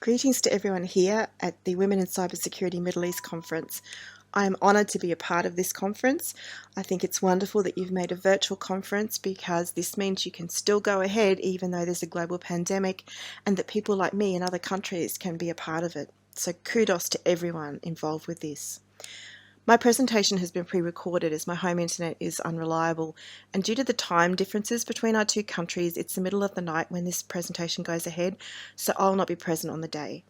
Greetings to everyone here at the Women in Cybersecurity Middle East conference. I am honoured to be a part of this conference. I think it's wonderful that you've made a virtual conference because this means you can still go ahead even though there's a global pandemic, and that people like me in other countries can be a part of it. So kudos to everyone involved with this. My presentation has been pre-recorded as my home internet is unreliable, and due to the time differences between our two countries, it's the middle of the night when this presentation goes ahead, so I'll not be present on the day.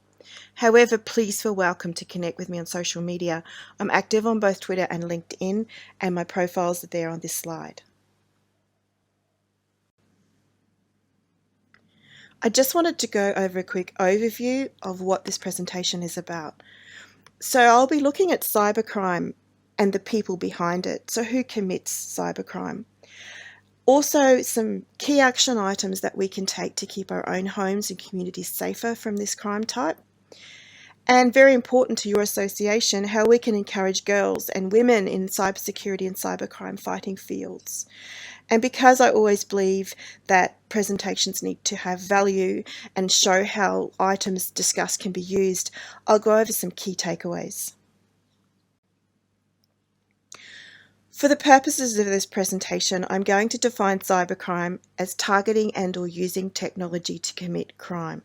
However, please feel welcome to connect with me on social media. I'm active on both Twitter and LinkedIn, and my profiles are there on this slide. I just wanted to go over a quick overview of what this presentation is about. So I'll be looking at cybercrime and the people behind it. So who commits cybercrime? Also, some key action items that we can take to keep our own homes and communities safer from this crime type. And very important to your association, how we can encourage girls and women in cybersecurity and cybercrime fighting fields. And because I always believe that presentations need to have value and show how items discussed can be used, I'll go over some key takeaways. For the purposes of this presentation, I'm going to define cybercrime as targeting and/or using technology to commit crime.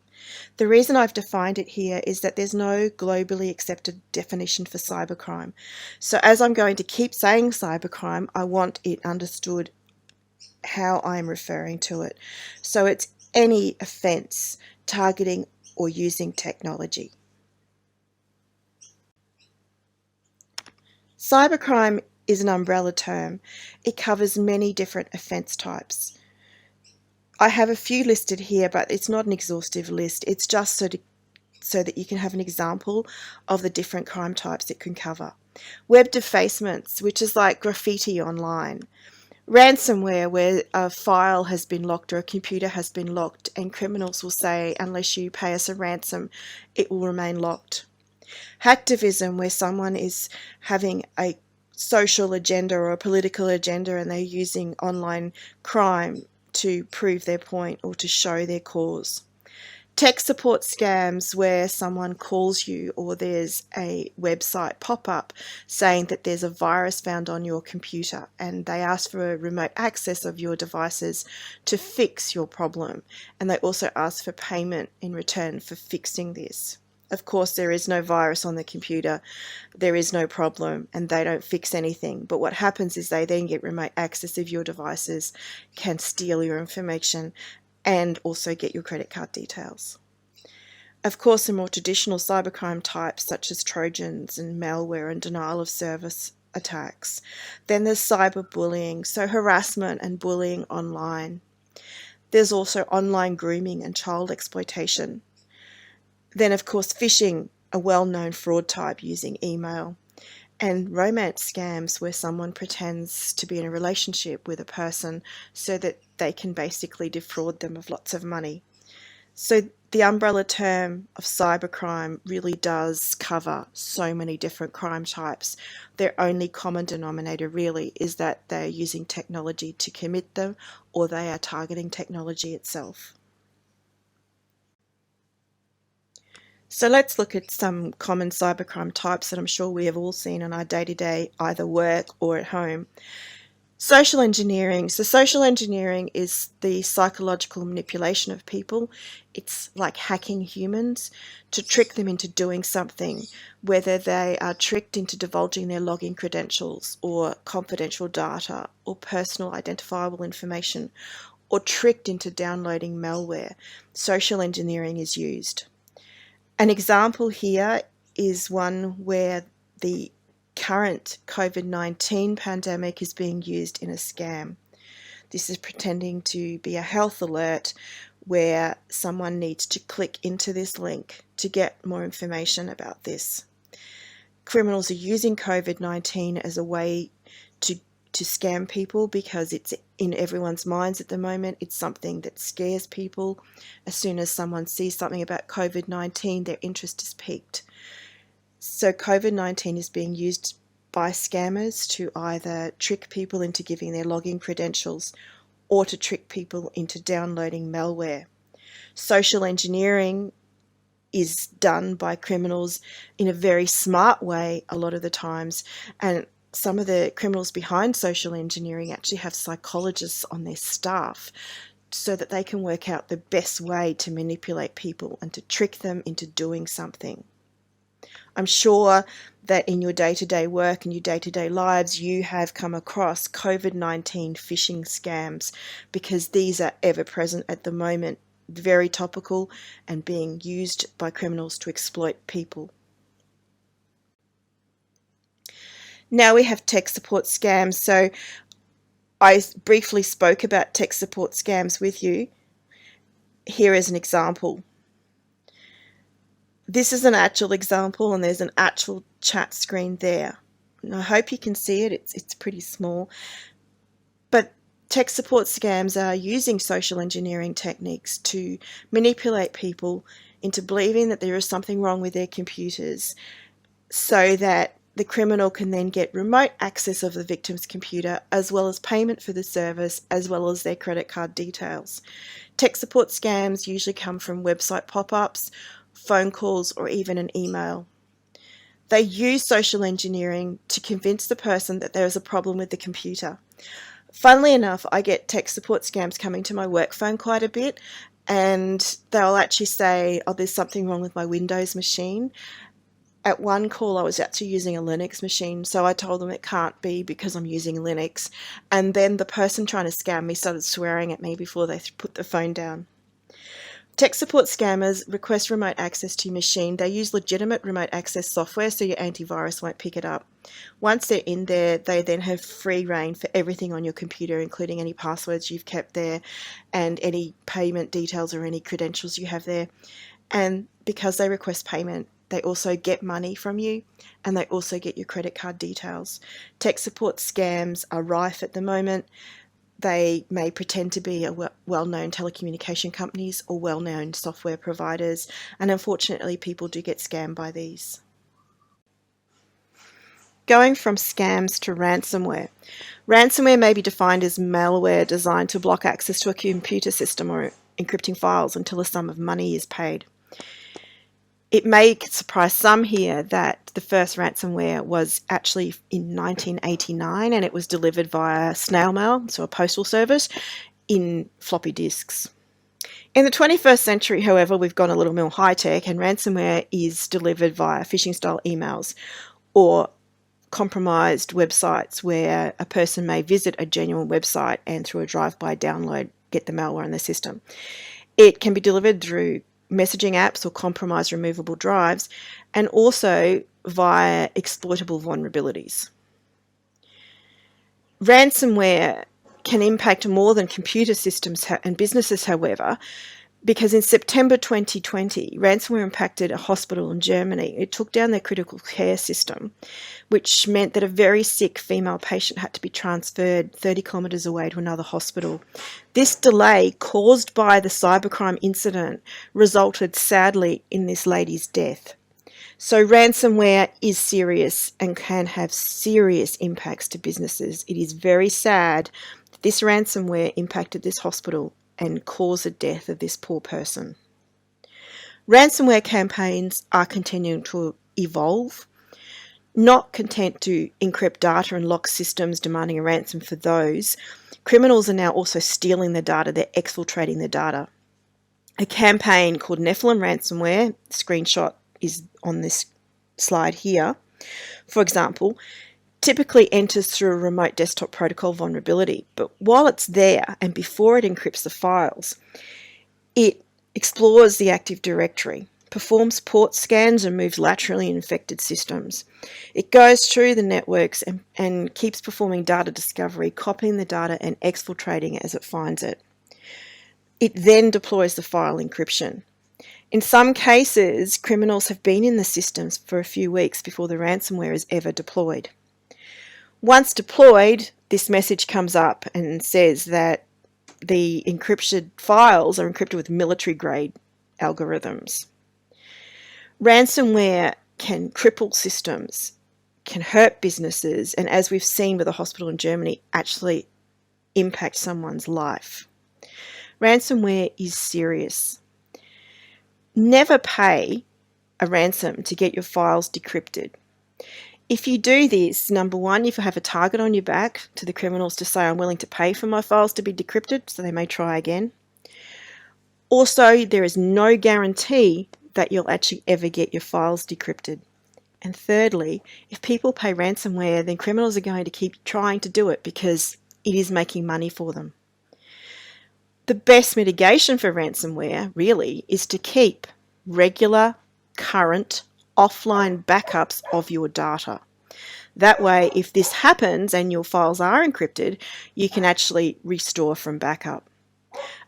The reason I've defined it here is that there's no globally accepted definition for cybercrime. So as I'm going to keep saying cybercrime, I want it understood how I'm referring to it. So it's any offence targeting or using technology. Cybercrime is an umbrella term. It covers many different offence types. I have a few listed here, but it's not an exhaustive list. It's just so that you can have an example of the different crime types it can cover. Web defacements, which is like graffiti online. Ransomware, where a file has been locked or a computer has been locked, and criminals will say, unless you pay us a ransom, it will remain locked. Hacktivism, where someone is having a social agenda or a political agenda and they're using online crime to prove their point or to show their cause. Tech support scams, where someone calls you or there's a website pop-up saying that there's a virus found on your computer and they ask for a remote access of your devices to fix your problem, and they also ask for payment in return for fixing this. Of course, there is no virus on the computer, there is no problem, and they don't fix anything. But what happens is they then get remote access of your devices, can steal your information, and also get your credit card details. Of course, the more traditional cybercrime types such as Trojans and malware and denial of service attacks. Then there's cyberbullying, so harassment and bullying online. There's also online grooming and child exploitation. Then, of course, phishing, a well-known fraud type using email. And romance scams, where someone pretends to be in a relationship with a person so that they can basically defraud them of lots of money. So the umbrella term of cybercrime really does cover so many different crime types. Their only common denominator really is that they're using technology to commit them, or they are targeting technology itself. So let's look at some common cybercrime types that I'm sure we have all seen in our day-to-day, either work or at home. Social engineering. So social engineering is the psychological manipulation of people. It's like hacking humans to trick them into doing something, whether they are tricked into divulging their login credentials or confidential data or personal identifiable information, or tricked into downloading malware. Social engineering is used. An example here is one where the current COVID-19 pandemic is being used in a scam. This is pretending to be a health alert where someone needs to click into this link to get more information about this. Criminals are using COVID-19 as a way to scam people because it's in everyone's minds at the moment. It's something that scares people. As soon as someone sees something about COVID-19, their interest is piqued. So COVID-19 is being used by scammers to either trick people into giving their login credentials or to trick people into downloading malware. Social engineering is done by criminals in a very smart way a lot of the times. And some of the criminals behind social engineering actually have psychologists on their staff so that they can work out the best way to manipulate people and to trick them into doing something. I'm sure that in your day-to-day work and your day-to-day lives, you have come across COVID-19 phishing scams, because these are ever present at the moment, very topical and being used by criminals to exploit people. Now we have tech support scams. So I briefly spoke about tech support scams with you. Here is an example. This is an actual example, and there's an actual chat screen there. And I hope you can see it. It's pretty small. But tech support scams are using social engineering techniques to manipulate people into believing that there is something wrong with their computers, so that the criminal can then get remote access of the victim's computer, as well as payment for the service, as well as their credit card details. Tech support scams usually come from website pop-ups, phone calls, or even an email. They use social engineering to convince the person that there is a problem with the computer. Funnily enough, I get tech support scams coming to my work phone quite a bit, and they'll actually say, oh, there's something wrong with my Windows machine. At one call, I was actually using a Linux machine, so I told them it can't be because I'm using Linux. And then the person trying to scam me started swearing at me before they put the phone down. Tech support scammers request remote access to your machine. They use legitimate remote access software so your antivirus won't pick it up. Once they're in there, they then have free reign for everything on your computer, including any passwords you've kept there and any payment details or any credentials you have there. And because they request payment, they also get money from you, and they also get your credit card details. Tech support scams are rife at the moment. They may pretend to be a well-known telecommunication companies or well-known software providers, and unfortunately people do get scammed by these. Going from scams to ransomware. Ransomware may be defined as malware designed to block access to a computer system or encrypting files until a sum of money is paid. It may surprise some here that the first ransomware was actually in 1989, and it was delivered via snail mail, so a postal service, in floppy disks. In the 21st century, however, we've gone a little more high-tech, and ransomware is delivered via phishing-style emails or compromised websites where a person may visit a genuine website and through a drive-by download get the malware in the system. It can be delivered through messaging apps or compromised removable drives, and also via exploitable vulnerabilities. Ransomware can impact more than computer systems and businesses, however, because in September 2020, ransomware impacted a hospital in Germany. It took down their critical care system, which meant that a very sick female patient had to be transferred 30 kilometres away to another hospital. This delay, caused by the cybercrime incident, resulted sadly in this lady's death. So ransomware is serious and can have serious impacts to businesses. It is very sad that this ransomware impacted this hospital and caused the death of this poor person. Ransomware campaigns are continuing to evolve. Not content to encrypt data and lock systems demanding a ransom for those, criminals are now also stealing the data. They're exfiltrating the data. A campaign called Nephilim ransomware, screenshot is on this slide here, for example, typically enters through a remote desktop protocol vulnerability. But while it's there and before it encrypts the files, it explores the Active Directory, performs port scans and moves laterally in infected systems. It goes through the networks and keeps performing data discovery, copying the data and exfiltrating it as it finds it. It then deploys the file encryption. In some cases, criminals have been in the systems for a few weeks before the ransomware is ever deployed. Once deployed, this message comes up and says that the encrypted files are encrypted with military-grade algorithms. Ransomware can cripple systems, can hurt businesses, and as we've seen with a hospital in Germany, actually impact someone's life. Ransomware is serious. Never pay a ransom to get your files decrypted. If you do this, number one, you have a target on your back to the criminals to say, I'm willing to pay for my files to be decrypted, so they may try again. Also, there is no guarantee that you'll actually ever get your files decrypted. And thirdly, if people pay ransomware, then criminals are going to keep trying to do it because it is making money for them. The best mitigation for ransomware, really, is to keep regular, current, offline backups of your data. That way, if this happens and your files are encrypted, you can actually restore from backup.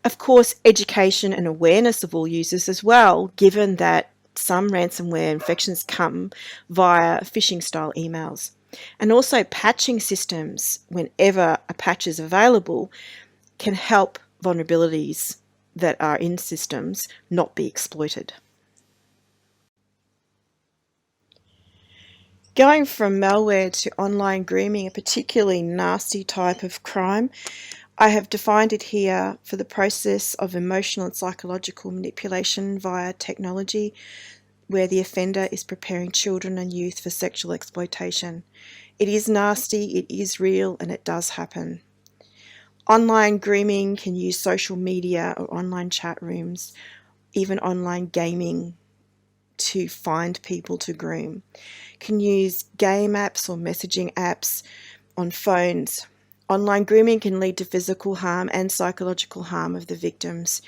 Of course, education and awareness of all users as well, given that some ransomware infections come via phishing-style emails. And also patching systems, whenever a patch is available, can help vulnerabilities that are in systems not be exploited. Going from malware to online grooming, a particularly nasty type of crime, I have defined it here for the process of emotional and psychological manipulation via technology, where the offender is preparing children and youth for sexual exploitation. It is nasty, it is real, and it does happen. Online grooming can use social media or online chat rooms, even online gaming to find people to groom. Can use game apps or messaging apps on phones. Online grooming can lead to physical harm and psychological harm of the victims.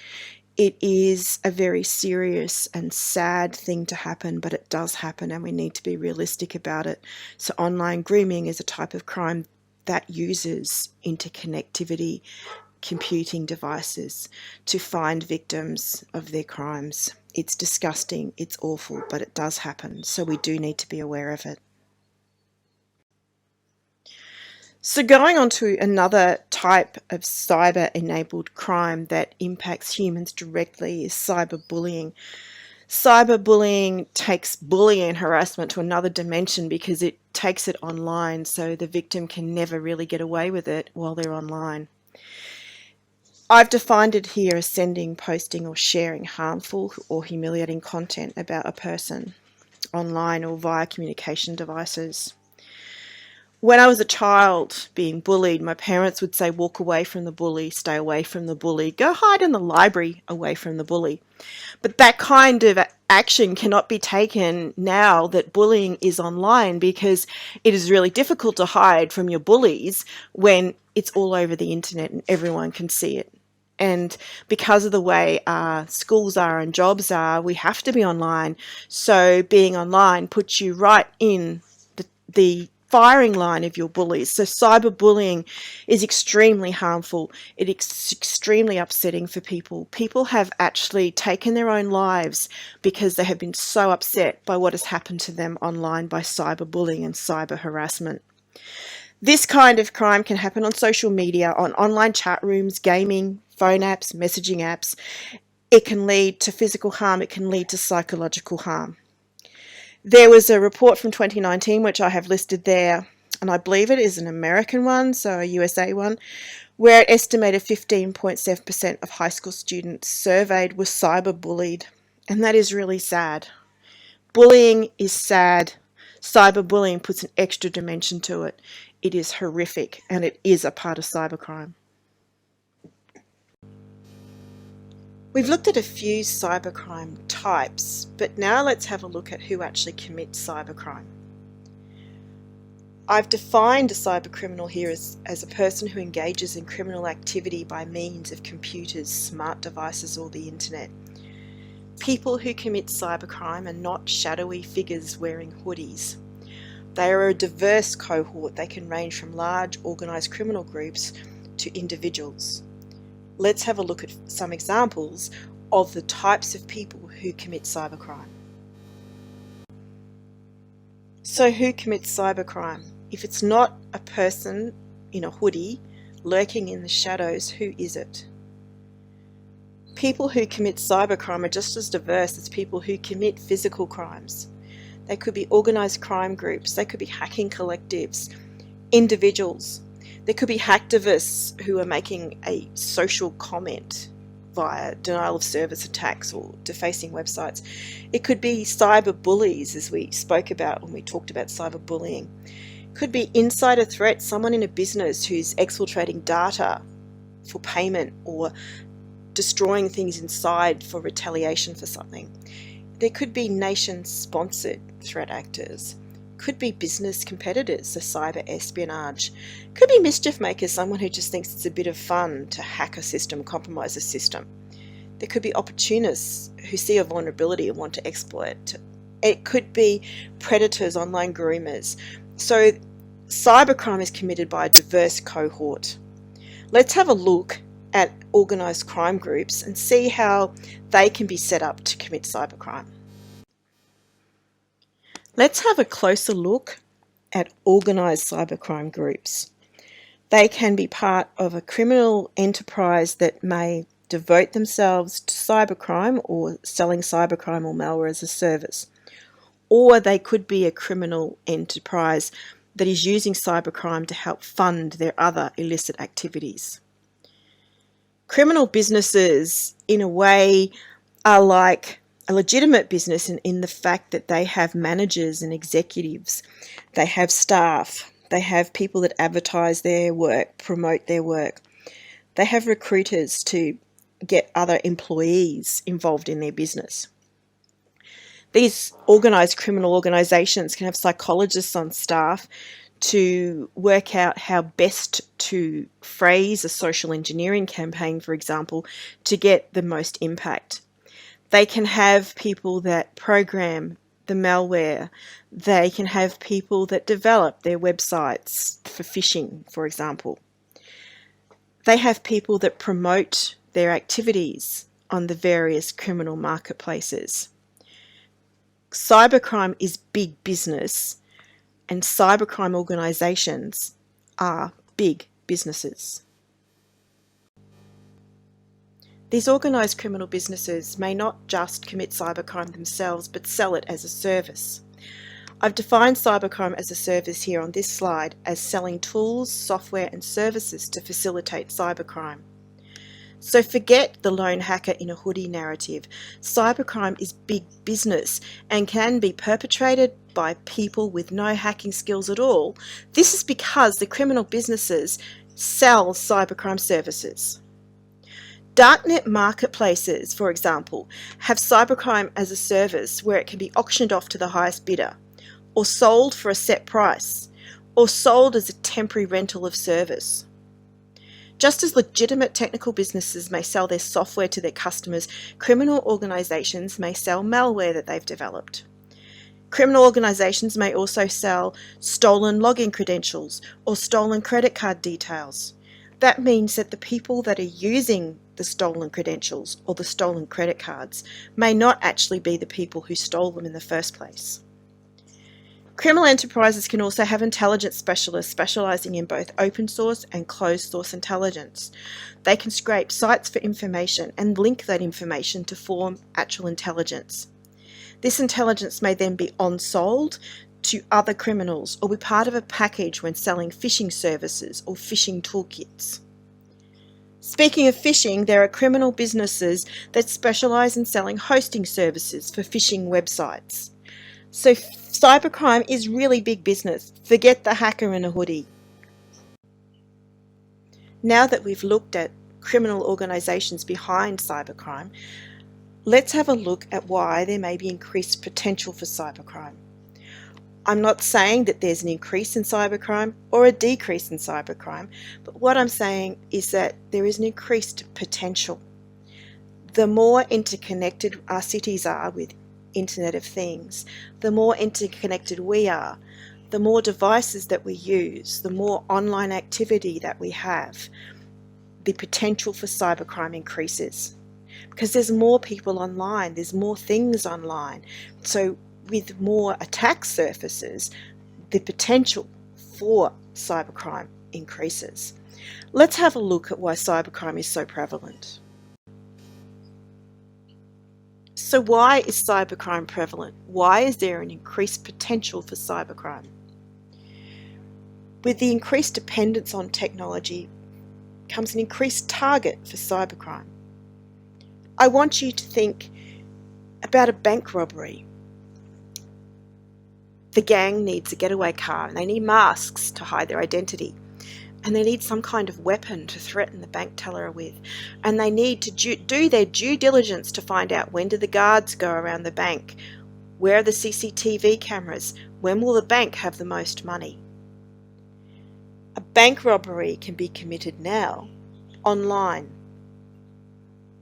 It is a very serious and sad thing to happen, but it does happen and we need to be realistic about it. So online grooming is a type of crime that uses interconnectivity, computing devices to find victims of their crimes. It's disgusting, it's awful, but it does happen, so we do need to be aware of it. So going on to another type of cyber-enabled crime that impacts humans directly is cyberbullying. Cyberbullying takes bullying and harassment to another dimension because it takes it online, so the victim can never really get away with it while they're online. I've defined it here as sending, posting, or sharing harmful or humiliating content about a person online or via communication devices. When I was a child being bullied, my parents would say, walk away from the bully, stay away from the bully, go hide in the library away from the bully. But that kind of action cannot be taken now that bullying is online because it is really difficult to hide from your bullies when it's all over the internet and everyone can see it. And because of the way schools are and jobs are, we have to be online. So being online puts you right in the firing line of your bullies. So cyberbullying is extremely harmful. It is extremely upsetting for people. People have actually taken their own lives because they have been so upset by what has happened to them online by cyberbullying and cyber harassment. This kind of crime can happen on social media, on online chat rooms, gaming, phone apps, messaging apps. It can lead to physical harm. It can lead to psychological harm. There was a report from 2019, which I have listed there, and I believe it is an American one, so a USA one, where it estimated 15.7% of high school students surveyed were cyberbullied, and that is really sad. Bullying is sad. Cyberbullying puts an extra dimension to it. It is horrific, and it is a part of cybercrime. We've looked at a few cybercrime types, but now let's have a look at who actually commits cybercrime. I've defined a cybercriminal here as a person who engages in criminal activity by means of computers, smart devices, or the internet. People who commit cybercrime are not shadowy figures wearing hoodies. They are a diverse cohort. They can range from large organised criminal groups to individuals. Let's have a look at some examples of the types of people who commit cybercrime. So who commits cybercrime? If it's not a person in a hoodie lurking in the shadows, who is it? People who commit cybercrime are just as diverse as people who commit physical crimes. They could be organised crime groups, they could be hacking collectives, individuals. There could be hacktivists who are making a social comment. via denial of service attacks or defacing websites. It could be cyber bullies, as we spoke about when we talked about cyberbullying. It could be insider threats, someone in a business who's exfiltrating data for payment or destroying things inside for retaliation for something. There could be nation-sponsored threat actors. Could be business competitors, so cyber espionage. Could be mischief makers, someone who just thinks it's a bit of fun to hack a system, compromise a system. There could be opportunists who see a vulnerability and want to exploit. It could be predators, online groomers. So cybercrime is committed by a diverse cohort. Let's have a look at organised crime groups and see how they can be set up to commit cybercrime. Let's have a closer look at organised cybercrime groups. They can be part of a criminal enterprise that may devote themselves to cybercrime or selling cybercrime or malware as a service. Or they could be a criminal enterprise that is using cybercrime to help fund their other illicit activities. Criminal businesses, in a way, are like a legitimate business in the fact that they have managers and executives, they have staff, they have people that advertise their work, promote their work, they have recruiters to get other employees involved in their business. These organised criminal organisations can have psychologists on staff to work out how best to phrase a social engineering campaign, for example, to get the most impact. They can have people that program the malware. They can have people that develop their websites for phishing, for example. They have people that promote their activities on the various criminal marketplaces. Cybercrime is big business, and cybercrime organisations are big businesses. These organised criminal businesses may not just commit cybercrime themselves, but sell it as a service. I've defined cybercrime as a service here on this slide as selling tools, software and services to facilitate cybercrime. So forget the lone hacker in a hoodie narrative. Cybercrime is big business and can be perpetrated by people with no hacking skills at all. This is because the criminal businesses sell cybercrime services. Darknet marketplaces, for example, have cybercrime as a service where it can be auctioned off to the highest bidder, or sold for a set price, or sold as a temporary rental of service. Just as legitimate technical businesses may sell their software to their customers, criminal organisations may sell malware that they've developed. Criminal organisations may also sell stolen login credentials or stolen credit card details. That means that the people that are using the stolen credentials or the stolen credit cards may not actually be the people who stole them in the first place. Criminal enterprises can also have intelligence specialists specialising in both open source and closed source intelligence. They can scrape sites for information and link that information to form actual intelligence. This intelligence may then be on-sold to other criminals or be part of a package when selling phishing services or phishing toolkits. Speaking of phishing, there are criminal businesses that specialise in selling hosting services for phishing websites. So cybercrime is really big business. Forget the hacker in a hoodie. Now that we've looked at criminal organisations behind cybercrime, let's have a look at why there may be increased potential for cybercrime. I'm not saying that there's an increase in cybercrime or a decrease in cybercrime, but what I'm saying is that there is an increased potential. The more interconnected our cities are with Internet of Things, the more interconnected we are, the more devices that we use, the more online activity that we have, the potential for cybercrime increases. Because there's more people online, there's more things online. So with more attack surfaces, the potential for cybercrime increases. Let's have a look at why cybercrime is so prevalent. So why is cybercrime prevalent? Why is there an increased potential for cybercrime? With the increased dependence on technology comes an increased target for cybercrime. I want you to think about a bank robbery. The gang needs a getaway car and they need masks to hide their identity. And they need some kind of weapon to threaten the bank teller with. And they need to do their due diligence to find out, when do the guards go around the bank? Where are the CCTV cameras? When will the bank have the most money? A bank robbery can be committed now, online.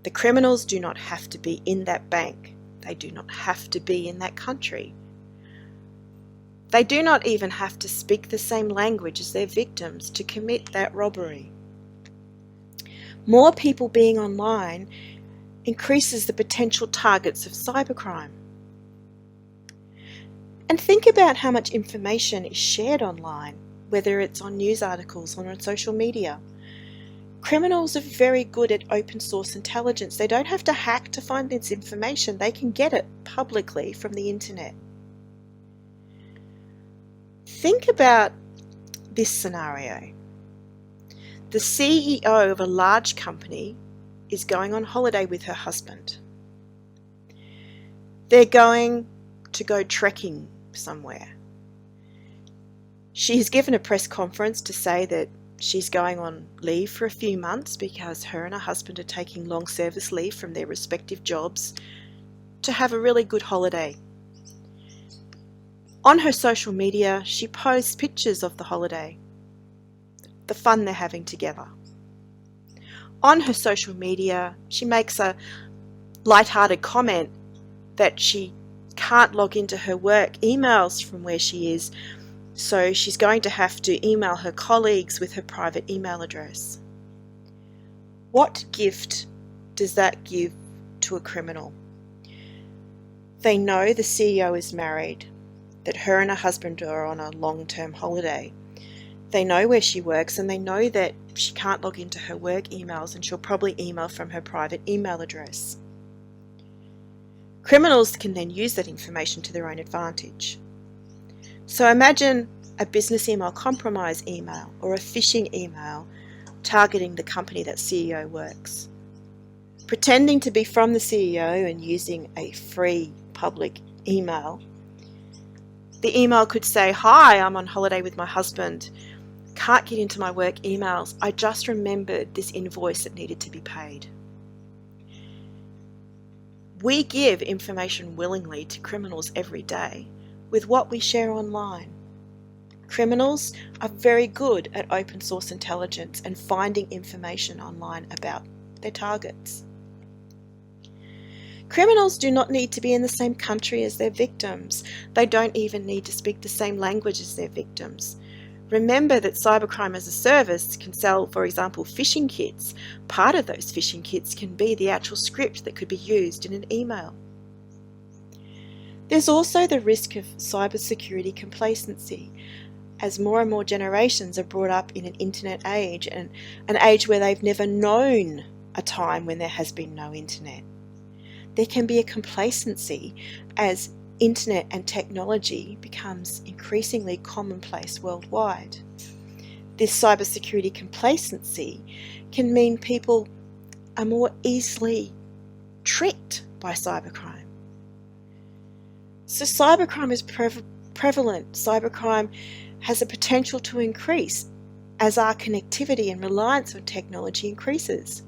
The criminals do not have to be in that bank. They do not have to be in that country. They do not even have to speak the same language as their victims to commit that robbery. More people being online increases the potential targets of cybercrime. And think about how much information is shared online, whether it's on news articles or on social media. Criminals are very good at open source intelligence. They don't have to hack to find this information. They can get it publicly from the internet. Think about this scenario. The CEO of a large company is going on holiday with her husband. They're going to go trekking somewhere. She has given a press conference to say that she's going on leave for a few months because her and her husband are taking long service leave from their respective jobs to have a really good holiday. On her social media, she posts pictures of the holiday, the fun they're having together. On her social media, she makes a light-hearted comment that she can't log into her work emails from where she is, so she's going to have to email her colleagues with her private email address. What gift does that give to a criminal? They know the CEO is married, that her and her husband are on a long-term holiday. They know where she works and they know that she can't log into her work emails and she'll probably email from her private email address. Criminals can then use that information to their own advantage. So imagine a business email compromise email or a phishing email targeting the company that CEO works. Pretending to be from the CEO and using a free public email, the email could say, "Hi, I'm on holiday with my husband. Can't get into my work emails. I just remembered this invoice that needed to be paid." We give information willingly to criminals every day with what we share online. Criminals are very good at open source intelligence and finding information online about their targets. Criminals do not need to be in the same country as their victims. They don't even need to speak the same language as their victims. Remember that Cybercrime as a service can sell, for example, phishing kits. Part of those phishing kits can be the actual script that could be used in an email. There's also the risk of cybersecurity complacency, as more and more generations are brought up in an internet age, and an age where they've never known a time when there has been no internet. There can be a complacency as internet and technology becomes increasingly commonplace worldwide. This cybersecurity complacency can mean people are more easily tricked by cybercrime. So cybercrime is prevalent. Cybercrime has a potential to increase as our connectivity and reliance on technology increases.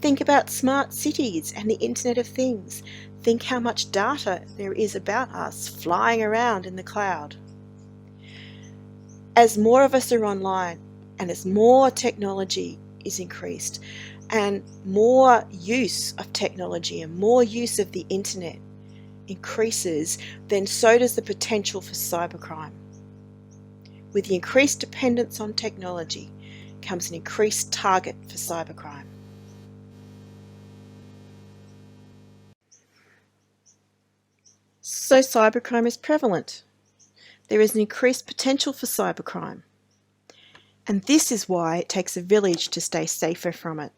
Think about smart cities and the Internet of Things. Think how much data there is about us flying around in the cloud. As more of us are online and as more technology is increased and more use of technology and more use of the internet increases, then so does the potential for cybercrime. With the increased dependence on technology comes an increased target for cybercrime. So cybercrime is prevalent. There is an increased potential for cybercrime. And this is why it takes a village to stay safer from it.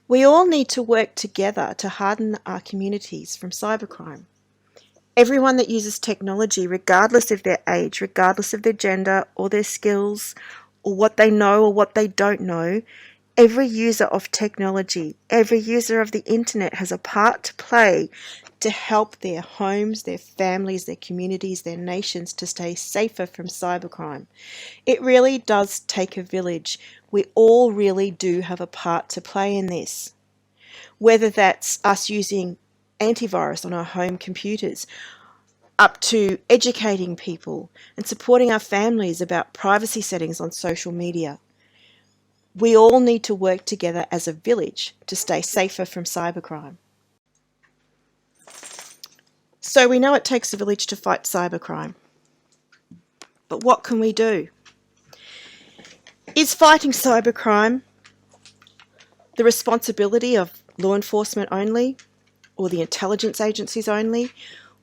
We all need to work together to harden our communities from cybercrime. Everyone that uses technology, regardless of their age, regardless of their gender or their skills or what they know or what they don't know, Every user of technology, every user of the internet has a part to play to help their homes, their families, their communities, their nations to stay safer from cybercrime. It really does take a village. We all really do have a part to play in this. Whether that's us using antivirus on our home computers, up to educating people and supporting our families about privacy settings on social media. We all need to work together as a village to stay safer from cybercrime. So we know it takes a village to fight cybercrime. But what can we do? Is fighting cybercrime the responsibility of law enforcement only, or the intelligence agencies only,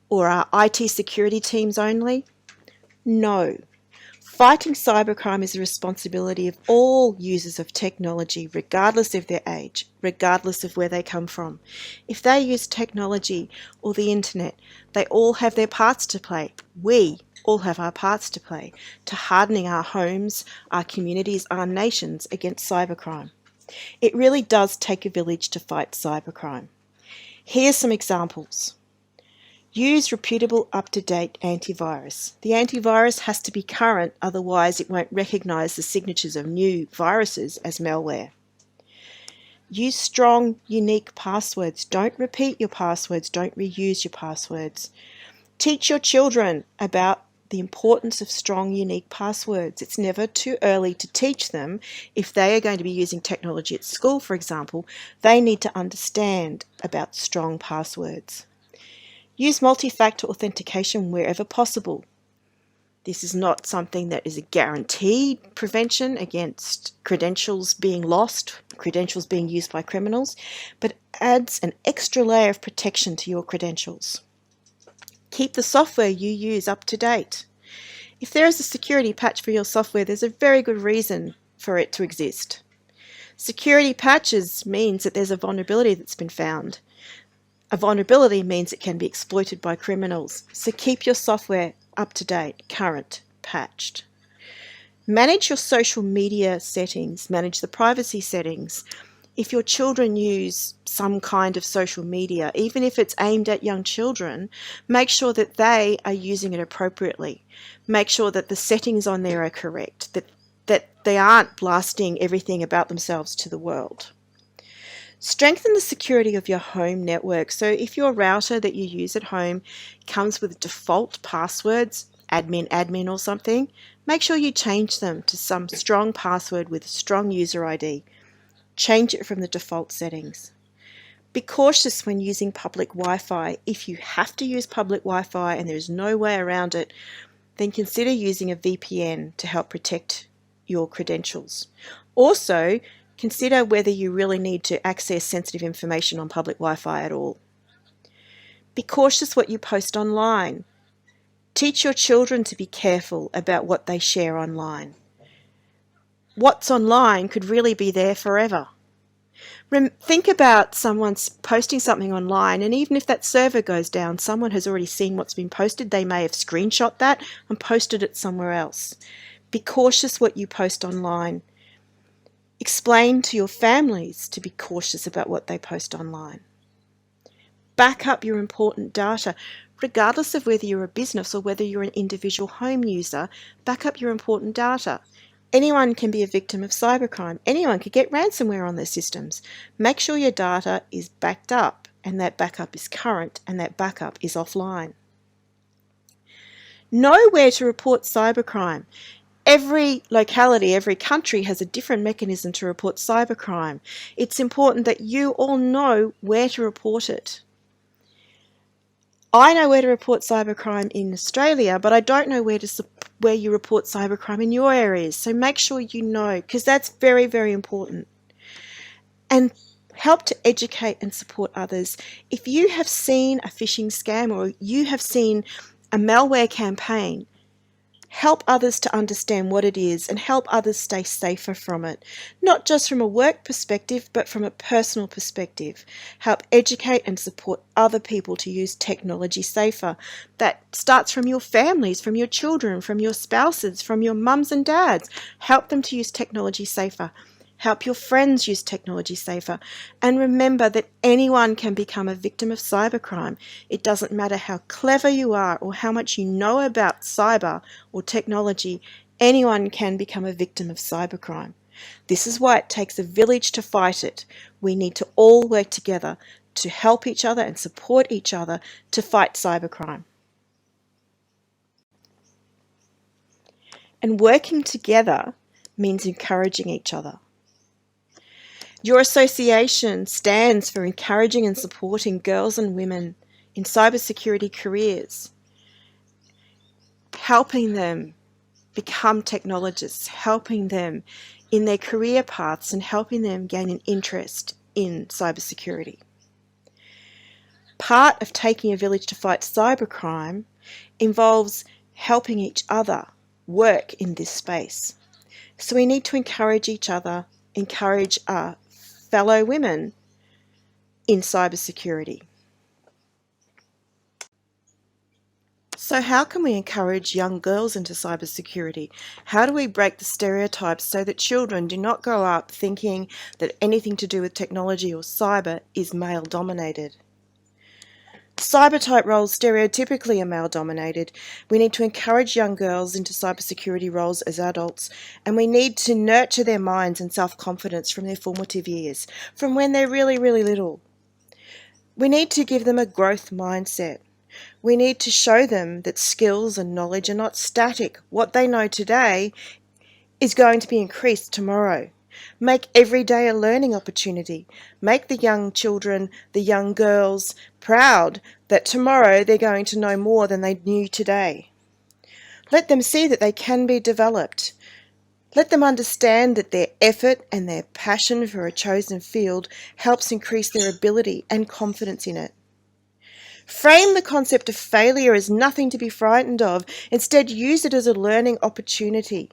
or our IT security teams only? No. Fighting cybercrime is the responsibility of all users of technology, regardless of their age, regardless of where they come from. If they use technology or the internet, they all have their parts to play. We all have our parts to play to hardening our homes, our communities, our nations against cybercrime. It really does take a village to fight cybercrime. Here's some examples. Use reputable, up-to-date antivirus. The antivirus has to be current, otherwise it won't recognise the signatures of new viruses as malware. Use strong, unique passwords. Don't repeat your passwords. Don't reuse your passwords. Teach your children about the importance of strong, unique passwords. It's never too early to teach them. If they are going to be using technology at school, for example, they need to understand about strong passwords. Use multi-factor authentication wherever possible. This is not something that is a guaranteed prevention against credentials being lost, credentials being used by criminals, but adds an extra layer of protection to your credentials. Keep the software you use up to date. If there is a security patch for your software, there's a very good reason for it to exist. Security patches means that there's a vulnerability that's been found. A vulnerability means it can be exploited by criminals. So keep your software up to date, current, patched. Manage your social media settings, manage the privacy settings. If your children use some kind of social media, even if it's aimed at young children, make sure that they are using it appropriately. Make sure that the settings on there are correct, that they aren't blasting everything about themselves to the world. Strengthen the security of your home network. So if your router that you use at home comes with default passwords, admin or something, make sure you change them to some strong password with a strong user ID. Change it from the default settings. Be cautious when using public Wi-Fi. If you have to use public Wi-Fi and there's no way around it, then consider using a VPN to help protect your credentials. Also, consider whether you really need to access sensitive information on public Wi-Fi at all. Be cautious what you post online. Teach your children to be careful about what they share online. What's online could really be there forever. Think about someone posting something online, and even if that server goes down, someone has already seen what's been posted. They may have screenshot that and posted it somewhere else. Be cautious what you post online. Explain to your families to be cautious about what they post online. Back up your important data. Regardless of whether you're a business or whether you're an individual home user, back up your important data. Anyone can be a victim of cybercrime. Anyone could get ransomware on their systems. Make sure your data is backed up and that backup is current and that backup is offline. Know where to report cybercrime. Every locality, every country has a different mechanism to report cybercrime. It's important that you all know where to report it. I know where to report cybercrime in Australia, but I don't know where you report cybercrime in your areas. So make sure you know, because that's very, very important. And help to educate and support others. If you have seen a phishing scam or you have seen a malware campaign, help others to understand what it is and help others stay safer from it. Not just from a work perspective, but from a personal perspective. Help educate and support other people to use technology safer. That starts from your families, from your children, from your spouses, from your mums and dads. Help them to use technology safer. Help your friends use technology safer. And remember that anyone can become a victim of cybercrime. It doesn't matter how clever you are or how much you know about cyber or technology, anyone can become a victim of cybercrime. This is why it takes a village to fight it. We need to all work together to help each other and support each other to fight cybercrime. And working together means encouraging each other. Your association stands for encouraging and supporting girls and women in cybersecurity careers, helping them become technologists, helping them in their career paths and helping them gain an interest in cybersecurity. Part of taking a village to fight cybercrime involves helping each other work in this space. So we need to encourage each other, encourage our fellow women in cybersecurity. So how can we encourage young girls into cybersecurity? How do we break the stereotypes so that children do not grow up thinking that anything to do with technology or cyber is male-dominated? Cyber-type roles stereotypically are male-dominated. We need to encourage young girls into cybersecurity roles as adults, and we need to nurture their minds and self-confidence from their formative years, from when they're really, really little. We need to give them a growth mindset. We need to show them that skills and knowledge are not static. What they know today is going to be increased tomorrow. Make every day a learning opportunity. Make the young children, the young girls, proud that tomorrow they're going to know more than they knew today. Let them see that they can be developed. Let them understand that their effort and their passion for a chosen field helps increase their ability and confidence in it. Frame the concept of failure as nothing to be frightened of. Instead, use it as a learning opportunity.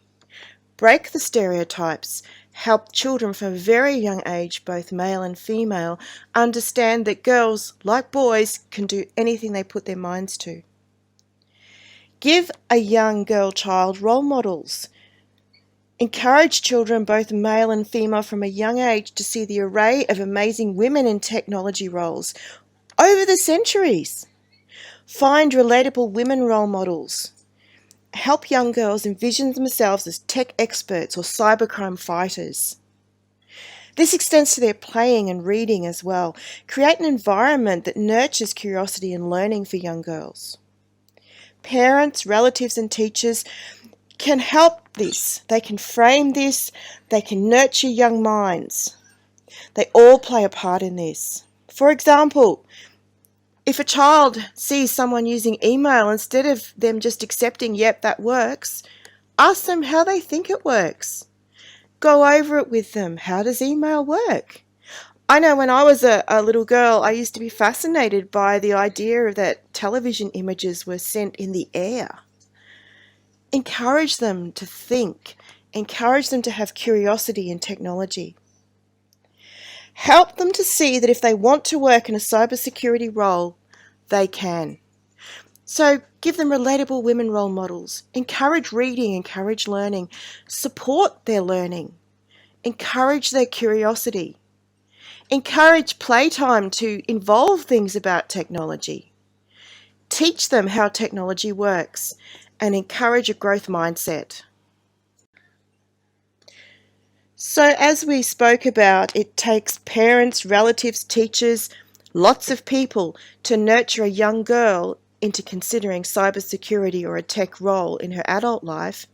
Break the stereotypes. Help children from a very young age, both male and female, understand that girls, like boys, can do anything they put their minds to. Give a young girl child role models. Encourage children, both male and female, from a young age to see the array of amazing women in technology roles over the centuries. Find relatable women role models. Help young girls envision themselves as tech experts or cybercrime fighters. This extends to their playing and reading as well. Create an environment that nurtures curiosity and learning for young girls. Parents, relatives and teachers can help this. They can frame this. They can nurture young minds. They all play a part in this. For example, if a child sees someone using email, instead of them just accepting, yep, that works, ask them how they think it works. Go over it with them. How does email work? I know when I was a little girl, I used to be fascinated by the idea that television images were sent in the air. Encourage them to think. Encourage them to have curiosity in technology. Help them to see that if they want to work in a cybersecurity role, they can. So give them relatable women role models. Encourage reading, encourage learning. Support their learning. Encourage their curiosity. Encourage playtime to involve things about technology. Teach them how technology works and encourage a growth mindset. So as we spoke about, it takes parents, relatives, teachers, lots of people to nurture a young girl into considering cybersecurity or a tech role in her adult life.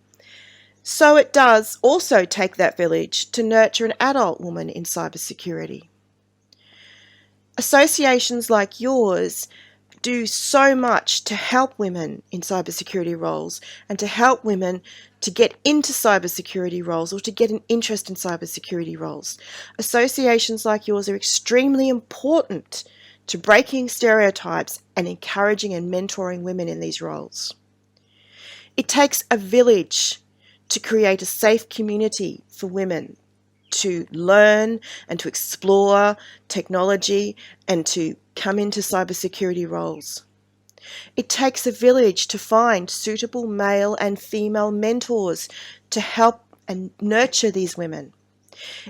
So it does also take that village to nurture an adult woman in cybersecurity. Associations like yours do so much to help women in cybersecurity roles and to help women to get into cybersecurity roles or to get an interest in cybersecurity roles. Associations like yours are extremely important to breaking stereotypes and encouraging and mentoring women in these roles. It takes a village to create a safe community for women to learn and to explore technology and to come into cybersecurity roles. It takes a village to find suitable male and female mentors to help and nurture these women.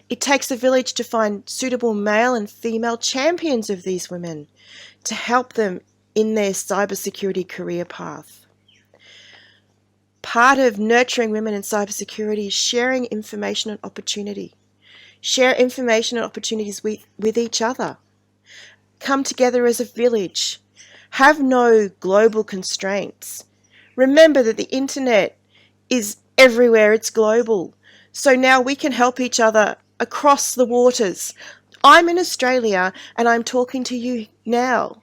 It takes a village to find suitable male and female champions of these women to help them in their cybersecurity career path. Part of nurturing women in cybersecurity is sharing information and opportunity. Share information and opportunities with each other. Come together as a village. Have no global constraints. Remember that the internet is everywhere, it's global. So now we can help each other across the waters. I'm in Australia and I'm talking to you now.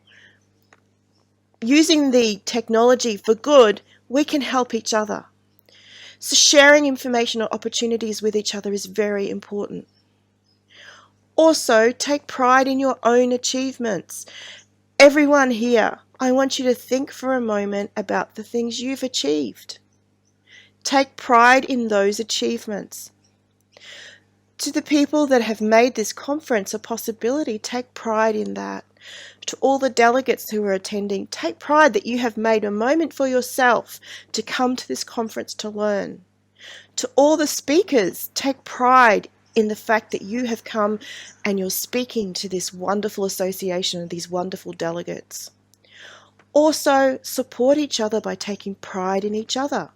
Using the technology for good, we can help each other. So sharing information or opportunities with each other is very important. Also, take pride in your own achievements. Everyone here, I want you to think for a moment about the things you've achieved. Take pride in those achievements. To the people that have made this conference a possibility, take pride in that. To all the delegates who are attending, take pride that you have made a moment for yourself to come to this conference to learn. To all the speakers, take pride in the fact that you have come and you're speaking to this wonderful association of these wonderful delegates. Also, support each other by taking pride in each other.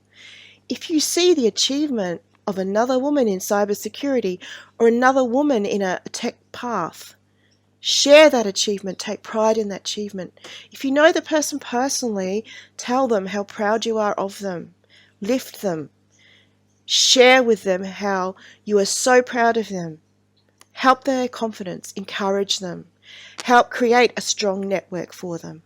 If you see the achievement of another woman in cybersecurity or another woman in a tech path, share that achievement, take pride in that achievement. If you know the person personally, tell them how proud you are of them. Lift them. Share with them how you are so proud of them. Help their confidence, encourage them. Help create a strong network for them.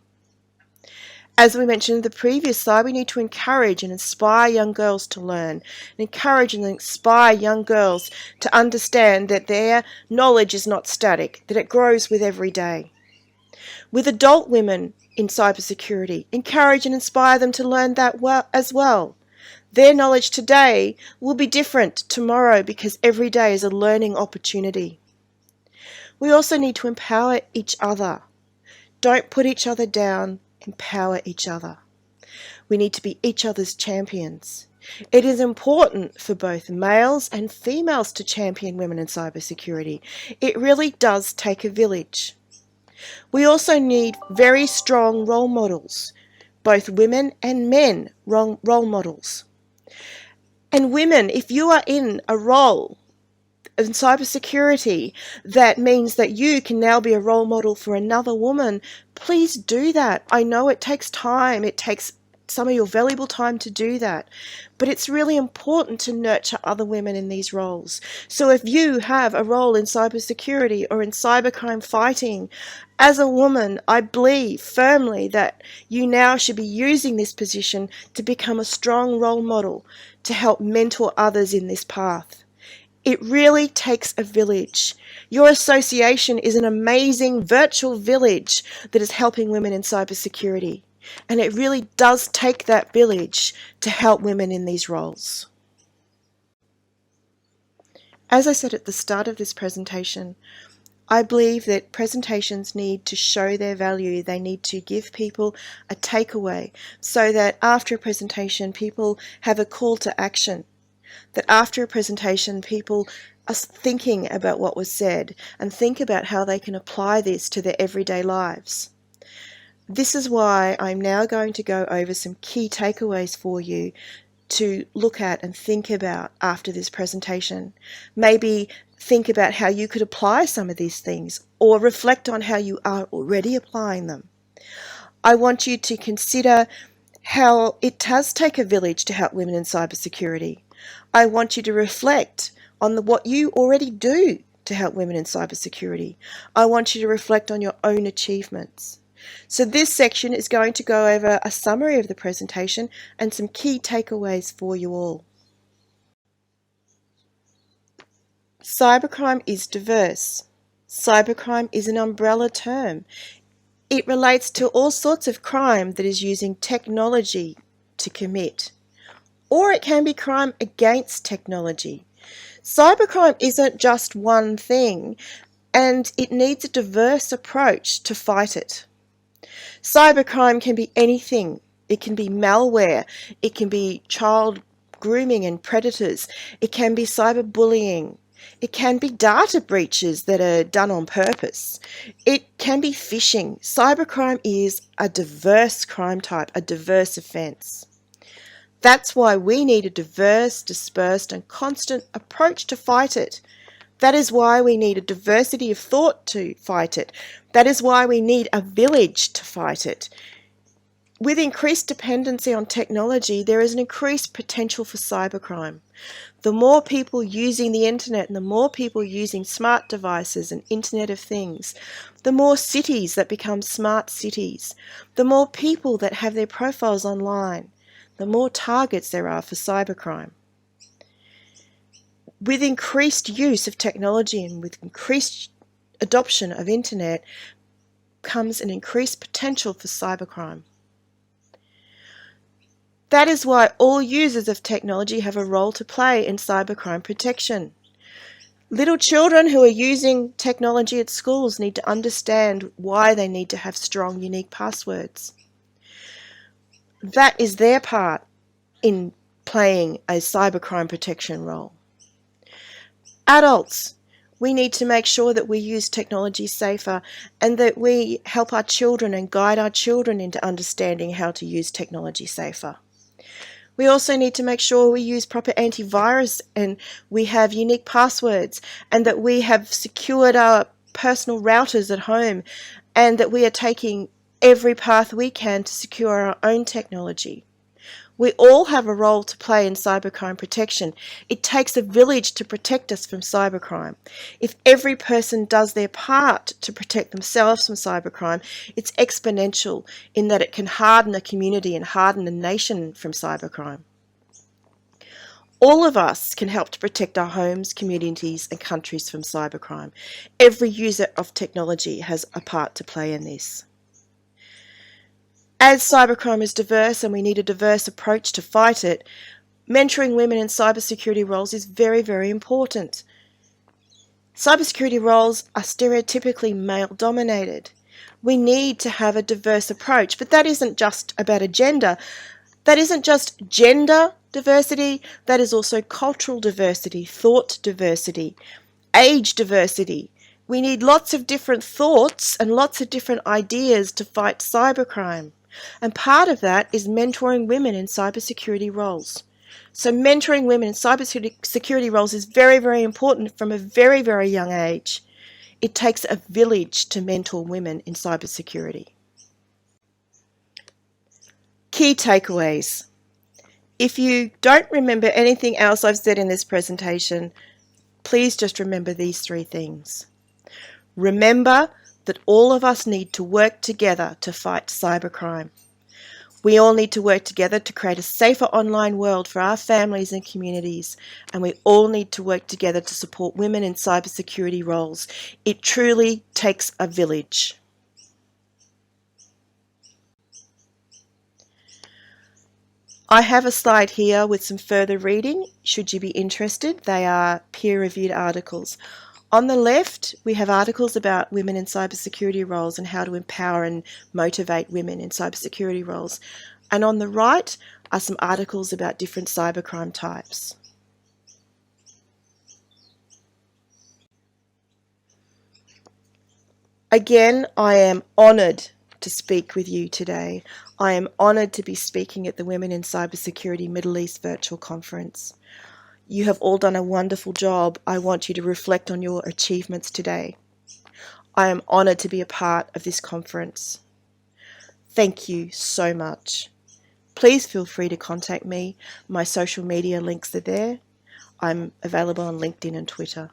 As we mentioned in the previous slide, we need to encourage and inspire young girls to learn, encourage and inspire young girls to understand that their knowledge is not static, that it grows with every day. With adult women in cybersecurity, encourage and inspire them to learn that as well. Their knowledge today will be different tomorrow because every day is a learning opportunity. We also need to empower each other. Don't put each other down. Empower each other. We need to be each other's champions. It is important for both males and females to champion women in cybersecurity. It really does take a village. We also need very strong role models, both women and men role models. And women, if you are in a role in cybersecurity, that means that you can now be a role model for another woman. Please do that. I know it takes time. It takes some of your valuable time to do that. But it's really important to nurture other women in these roles. So if you have a role in cybersecurity or in cybercrime fighting, as a woman, I believe firmly that you now should be using this position to become a strong role model to help mentor others in this path. It really takes a village. Your association is an amazing virtual village that is helping women in cybersecurity. And it really does take that village to help women in these roles. As I said at the start of this presentation, I believe that presentations need to show their value. They need to give people a takeaway so that after a presentation, people have a call to action. That after a presentation, people are thinking about what was said and think about how they can apply this to their everyday lives. This is why I'm now going to go over some key takeaways for you to look at and think about after this presentation. Maybe think about how you could apply some of these things or reflect on how you are already applying them. I want you to consider how it does take a village to help women in cybersecurity. I want you to reflect on what you already do to help women in cybersecurity. I want you to reflect on your own achievements. So this section is going to go over a summary of the presentation and some key takeaways for you all. Cybercrime is diverse. Cybercrime is an umbrella term. It relates to all sorts of crime that is using technology to commit. Or it can be crime against technology. Cybercrime isn't just one thing, and it needs a diverse approach to fight it. Cybercrime can be anything. It can be malware. It can be child grooming and predators. It can be cyberbullying. It can be data breaches that are done on purpose. It can be phishing. Cybercrime is a diverse crime type, a diverse offence. That's why we need a diverse, dispersed and constant approach to fight it. That is why we need a diversity of thought to fight it. That is why we need a village to fight it. With increased dependency on technology, there is an increased potential for cybercrime. The more people using the internet and the more people using smart devices and Internet of Things, the more cities that become smart cities, the more people that have their profiles online, the more targets there are for cybercrime. With increased use of technology and with increased adoption of internet comes an increased potential for cybercrime. That is why all users of technology have a role to play in cybercrime protection. Little children who are using technology at schools need to understand why they need to have strong, unique passwords. That is their part in playing a cybercrime protection role. Adults, we need to make sure that we use technology safer and that we help our children and guide our children into understanding how to use technology safer. We also need to make sure we use proper antivirus and we have unique passwords and that we have secured our personal routers at home and that we are taking every path we can to secure our own technology. We all have a role to play in cybercrime protection. It takes a village to protect us from cybercrime. If every person does their part to protect themselves from cybercrime, it's exponential in that it can harden a community and harden a nation from cybercrime. All of us can help to protect our homes, communities and countries from cybercrime. Every user of technology has a part to play in this. As cybercrime is diverse and we need a diverse approach to fight it, mentoring women in cybersecurity roles is very, very important. Cybersecurity roles are stereotypically male-dominated. We need to have a diverse approach, but that isn't just about a gender. That isn't just gender diversity, that is also cultural diversity, thought diversity, age diversity. We need lots of different thoughts and lots of different ideas to fight cybercrime. And part of that is mentoring women in cybersecurity roles. So mentoring women in cybersecurity roles is very, very important from a very, very young age. It takes a village to mentor women in cybersecurity. Key takeaways. If you don't remember anything else I've said in this presentation, please just remember these three things. Remember that all of us need to work together to fight cybercrime. We all need to work together to create a safer online world for our families and communities, and we all need to work together to support women in cybersecurity roles. It truly takes a village. I have a slide here with some further reading, should you be interested. They are peer-reviewed articles. On the left, we have articles about women in cybersecurity roles and how to empower and motivate women in cybersecurity roles. And on the right are some articles about different cybercrime types. Again, I am honoured to speak with you today. I am honoured to be speaking at the Women in Cybersecurity MiddleEast virtual conference. You have all done a wonderful job. I want you to reflect on your achievements today. I am honoured to be a part of this conference. Thank you so much. Please feel free to contact me. My social media links are there. I'm available on LinkedIn and Twitter.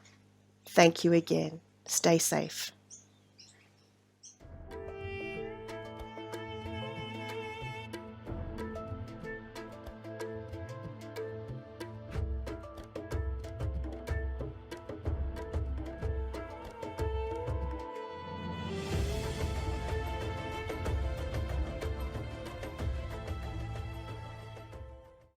Thank you again. Stay safe.